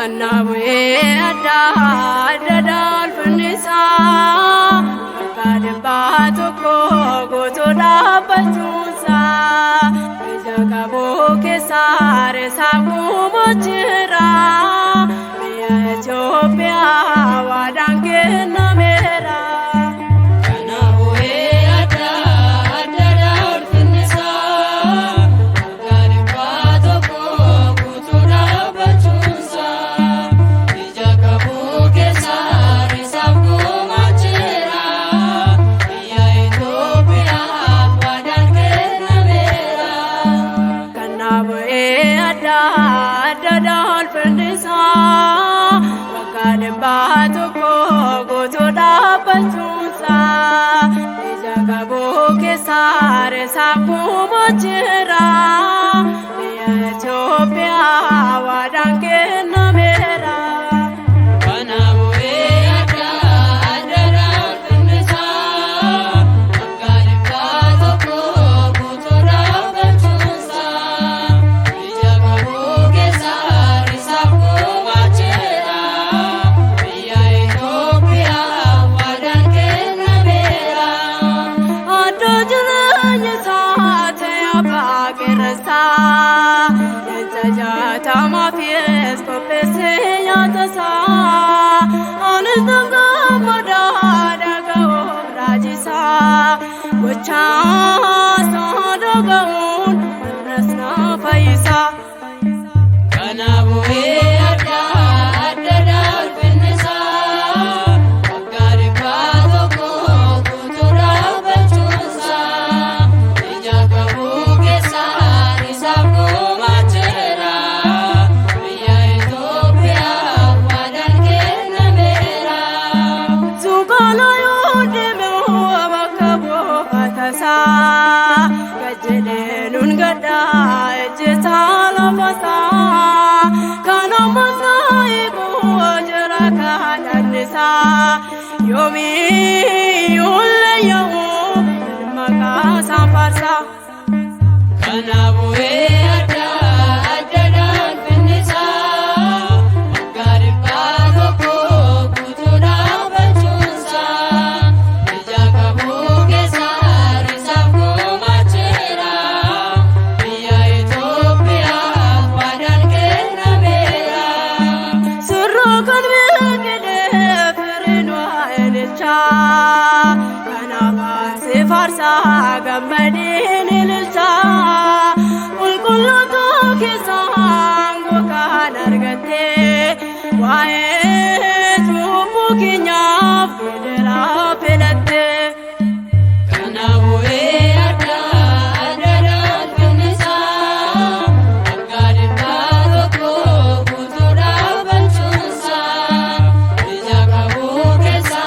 Kanabu'ee adda fannisa kadhibaa tokko gootoo dhaabbachuunsa ija qabuu keessa reessaa guumoo jira biyya Itoophiyaa waadaan kennameera. Baatoko gootoo dhaabbachuunsa ija qabuu keessa reessaa guumoo jira biyya Itoophiyaa waadaan kennameera. Tama fies kopese yatasa anis danga moda daga rajisa kucha so daga un rasna faisa kanabu'e adda fennisa akari paatoko kutura bachunsa ija qabu keessa reessaa guumoo jira. Kajeelun gaddaa ejjetaa lafasa kana masaa eeguu jira kadhannisaa yoomii ulleeyyamu maqaa saanfarsaa. Kanabu'ee adda fennisa kadhibaa tokko gootoo dhaabbachuunsa ija qabuu keessa reessaa guumoo jira biyya Itoophiyaa waadaan kennameera. Surroo kan beeknee firiin waa'eelichaa kanaafaan si faarsaa gammadeen ililchaa qulqulloota keessaan gogaan argattee waa'ee cubbuu keenyaaf federaa filattee. Kanabu'ee adda fennisa kadhibaa tokko gootoo dhaabbachuunsa ija qabuu keessa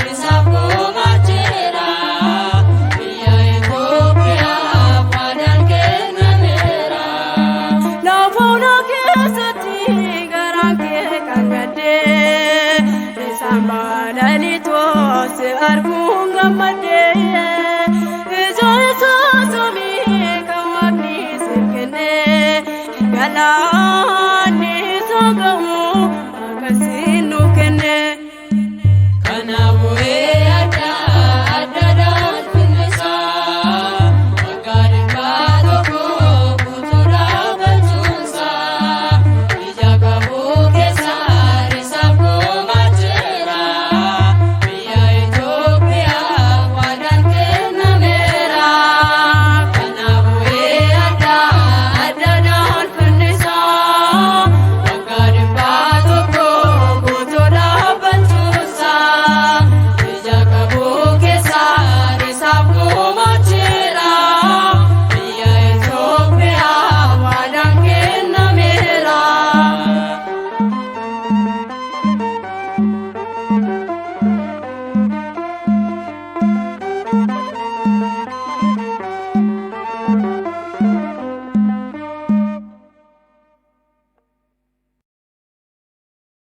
reessaa guumoo jira biyya Itoophiyaa waadaan kennameera. Laafoona keessatti garaan kee kan gaddee reessaan baadhalitoo si arguun gammaddee ija isaa samii kan waaqni siif kennee galaanni isa ga'u akkasii.